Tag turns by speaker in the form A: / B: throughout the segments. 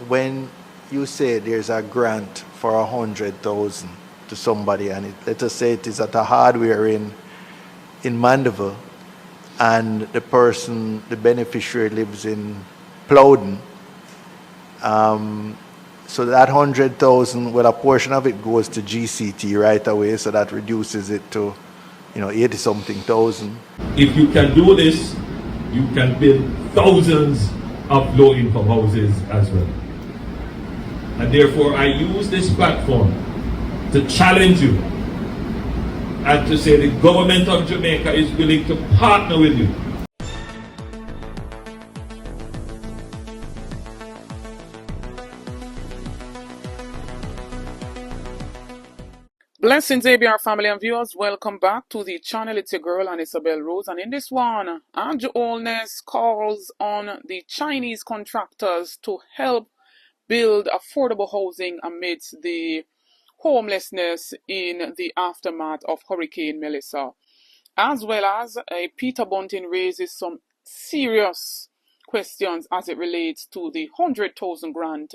A: When you say there's a grant for 100,000 to somebody, and let us say it is at a hardware in Mandeville, and the person, the beneficiary, lives in Plowden, so that 100,000, well, a portion of it goes to GCT right away, so that reduces it to, 80-something thousand.
B: If you can do this, you can build thousands of low-income houses as well. And therefore, I use this platform to challenge you and to say the government of Jamaica is willing to partner with you.
C: Blessings, ABR family and viewers. Welcome back to the channel. It's your girl, and Isabel Rose. And in this one, Anju calls on the Chinese contractors to help build affordable housing amidst the homelessness in the aftermath of Hurricane Melissa. As well as Peter Bunting raises some serious questions as it relates to the 100,000 grant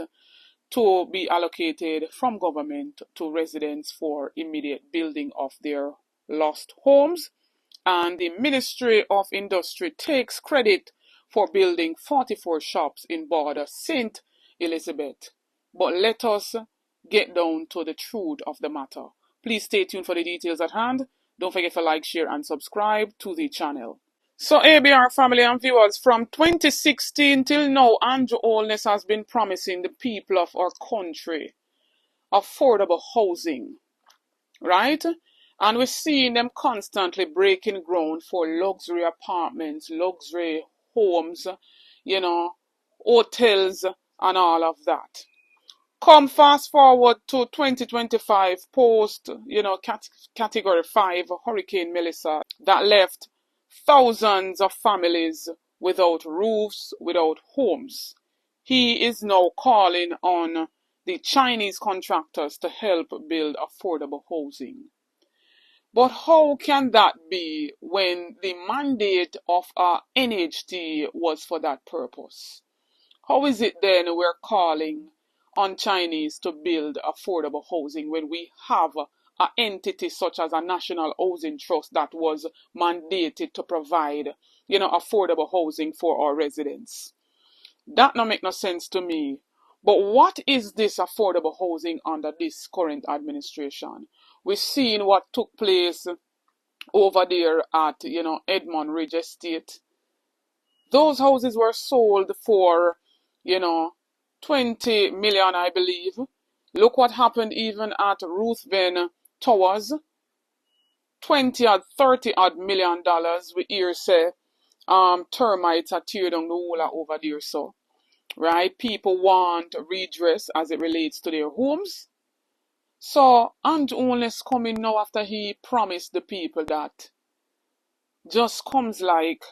C: to be allocated from government to residents for immediate building of their lost homes. And the Ministry of Industry takes credit for building 44 shops in border St. Elizabeth. But let us get down to the truth of the matter. Please stay tuned for the details at hand. Don't forget to like, share, and subscribe to the channel. So ABR family and viewers, from 2016 till now, Anju has been promising the people of our country affordable housing, right? And we're seeing them constantly breaking ground for luxury apartments, luxury homes, hotels, and all of that. Come fast forward to 2025 post, category 5 Hurricane Melissa that left thousands of families without roofs, without homes. He is now calling on the Chinese contractors to help build affordable housing. But how can that be when the mandate of our NHT was for that purpose? How is it then we're calling on Chinese to build affordable housing when we have an entity such as a National Housing Trust that was mandated to provide, affordable housing for our residents? That don't make no sense to me. But what is this affordable housing under this current administration? We've seen what took place over there at, Edmund Ridge Estate. Those houses were sold for, 20 million, I believe. Look what happened even at Ruthven Towers. 20 or 30 odd million dollars. We hear say termites are tearing down the wall over there, so right? People want redress as it relates to their homes. So Anju is coming now after he promised the people that. Just comes like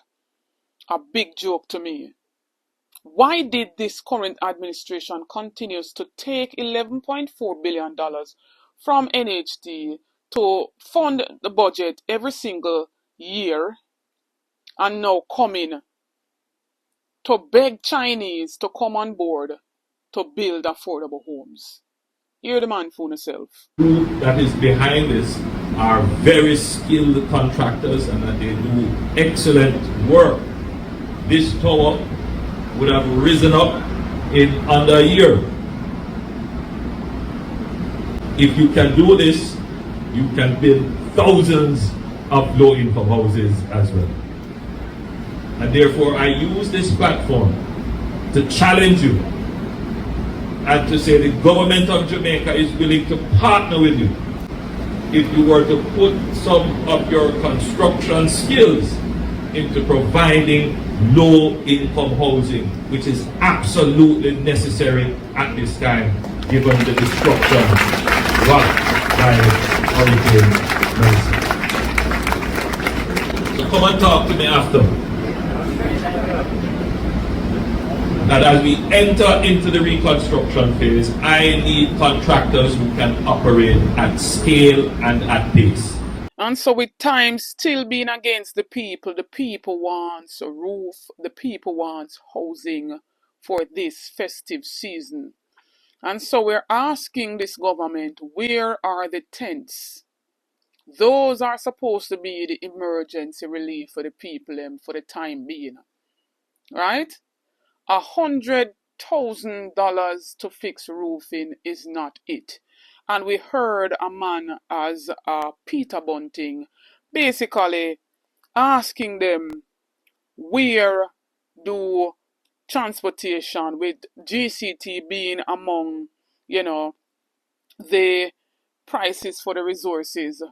C: a big joke to me. Why did this current administration continues to take $11.4 billion from NHT to fund the budget every single year and now coming to beg Chinese to come on board to build affordable homes? Hear the man for yourself.
B: The group that is behind this are very skilled contractors and that they do excellent work. This tower would have risen up in under a year. If you can do this, you can build thousands of low-income houses as well. And therefore, I use this platform to challenge you and to say the government of Jamaica is willing to partner with you if you were to put some of your construction skills into providing low-income housing, which is absolutely necessary at this time, given the destruction wrought by Hurricane Melissa. So come and talk to me after. That as we enter into the reconstruction phase, I need contractors who can operate at scale and at pace.
C: And so with time still being against the people want a roof, the people want housing for this festive season. And so we're asking this government, where are the tents? Those are supposed to be the emergency relief for the people for the time being. Right? $100,000 to fix roofing is not it. And we heard a man as Peter Bunting basically asking them, where do transportation, with GCT being among, the prices for the resources,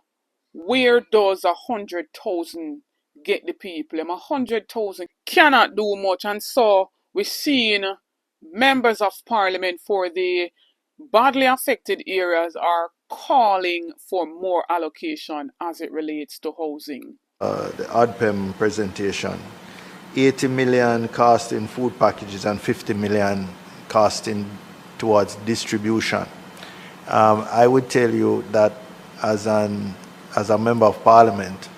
C: where does 100,000 get the people? 100,000 cannot do much. And so we're seeing members of parliament for the badly affected areas are calling for more allocation as it relates to housing.
A: The ODPEM presentation, 80 million cost in food packages and 50 million costing towards distribution. I would tell you that as a member of parliament,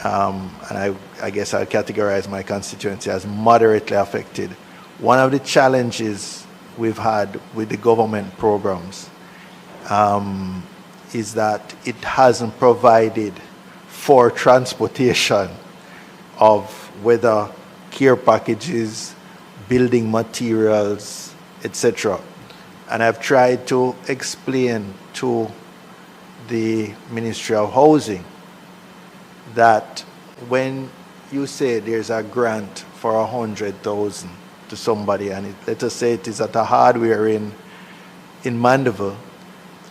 A: and I guess I'll categorize my constituency as moderately affected. One of the challenges we've had with the government programs is that it hasn't provided for transportation of whether care packages, building materials, etc. And I've tried to explain to the Ministry of Housing that when you say there's a grant for 100,000 to somebody, and let us say it is at a hardware in Mandeville,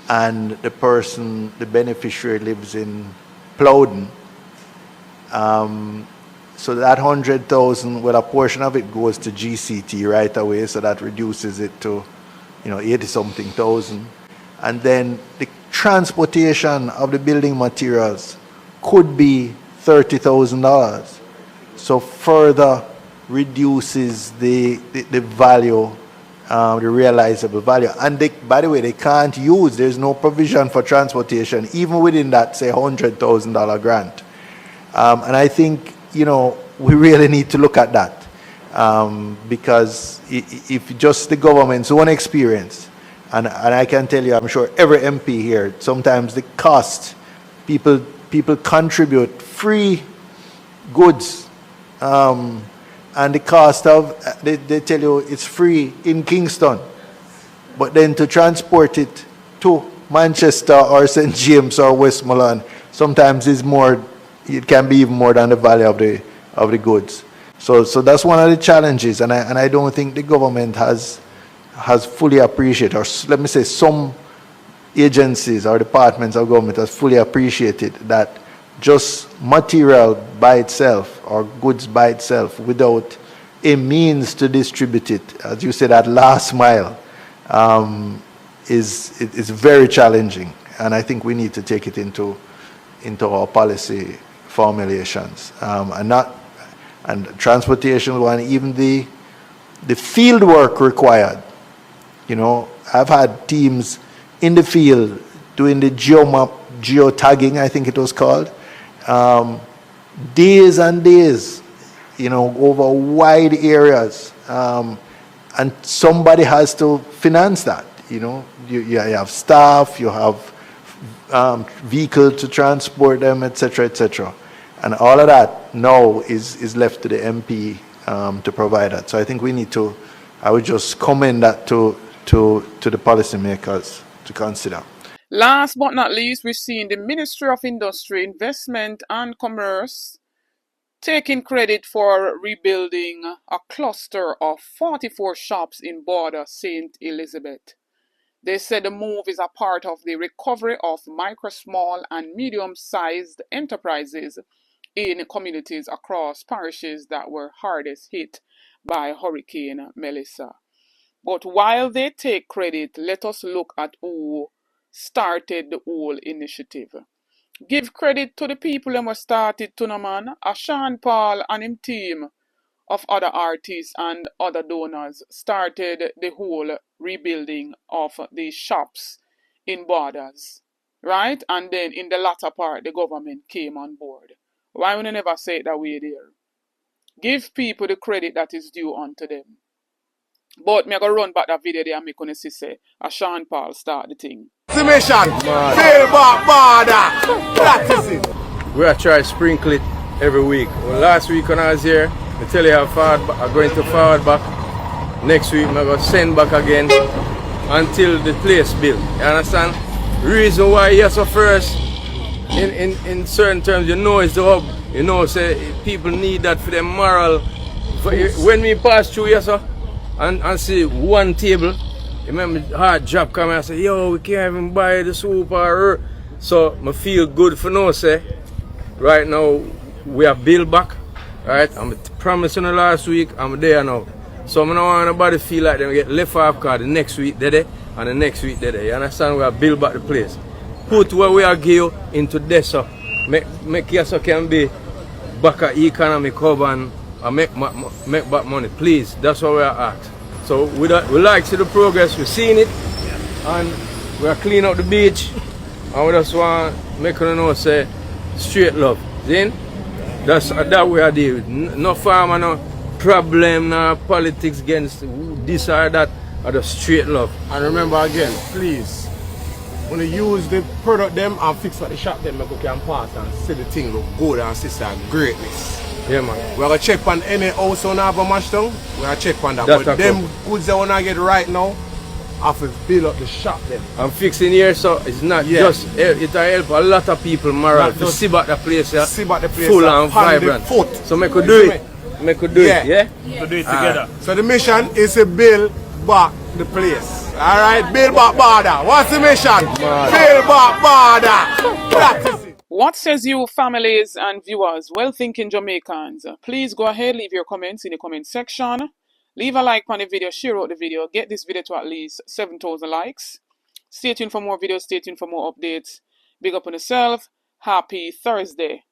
A: and the person, the beneficiary, lives in Plowden, so that 100,000, well, a portion of it goes to GCT right away, so that reduces it to 80-something thousand. And then the transportation of the building materials could be $30,000. So further reduces the value, the realizable value. And by the way, they can't use, there's no provision for transportation, even within that, say, $100,000 grant. And I think, we really need to look at that. Because if just the government's own experience, and I can tell you, I'm sure every MP here, sometimes the cost, people contribute free goods, and the cost of, they tell you it's free in Kingston, but then to transport it to Manchester or St. James or Westmoreland, sometimes is more, it can be even more than the value of the goods. So that's one of the challenges, and I don't think the government has fully appreciated, or let me say some agencies or departments of government has fully appreciated that just material by itself or goods by itself without a means to distribute it, as you said, that last mile, is very challenging, and I think we need to take it into our policy formulations, and transportation one, even the field work required. I've had teams in the field doing the geotagging, I think it was called, days and days, over wide areas, and somebody has to finance that. You have staff, you have vehicles to transport them, etc., etc. And all of that now is left to the MP to provide that. So I think we need to, I would just commend that to the policymakers to consider.
C: Last but not least, we're seeing the Ministry of Industry, Investment and Commerce taking credit for rebuilding a cluster of 44 shops in border St. Elizabeth. They said the move is a part of the recovery of micro, small and medium-sized enterprises in communities across parishes that were hardest hit by Hurricane Melissa. But while they take credit, let us look at who started the whole initiative. Give credit to the people who started Tunaman, Sean Paul and him team of other artists and other donors started the whole rebuilding of the shops in borders, right? And then in the latter part, the government came on board. Why would I never say it that way there? Give people the credit that is due unto them. But me I go run back that video there and make on see say a Sean Paul start the thing.
D: Mission, fail back border, practice it. We are trying to sprinkle it every week. Well, last week when I was here, I tell you I'm going to forward back. Next week I'm going to send back again until the place built. You understand? Reason why you're so first in certain terms, you know it's the hub. You know, say people need that for their moral. When we pass through here, sir, and see one table, remember hard job come and say, yo, we can't even buy the soup or so I feel good for no say. Right now we are built back. Right? I'm promising the last week, I'm there now. So I don't want nobody feel like they get left off because the next week they're there and the next week they're there. You understand? We are build back the place. Put where we are give into this so make you so can be back at economic hub and make back money. Please, that's what we are at. So we like to see the progress, we're seeing it and we are cleaning up the beach and we just want to make you know say straight love. See? That's that we are dealing. No farmer, no problem, no politics against this or that, or the straight love.
E: And remember again, please, when you use the product them and fix what the shop them, make you can pass and see the thing look good and see some greatness.
D: Yeah, man.
E: We're going to check on any house on have a mash down. We're going to check on that.
D: That's
E: but them goods they want to get right now, I have to build up the shop them.
D: I'm fixing here, so it's not just, it help a lot of people moral to see back the place, full and vibrant. So make you do it. Make you do it, yeah?
E: To do it together. So the mission is to build back the place. Alright, build back border. What's the mission? Build back border. Practice it.
C: What says you, families and viewers, well-thinking Jamaicans? Please go ahead, leave your comments in the comment section. Leave a like on the video, share out the video, get this video to at least 7,000 likes. Stay tuned for more videos, stay tuned for more updates. Big up on yourself. Happy Thursday.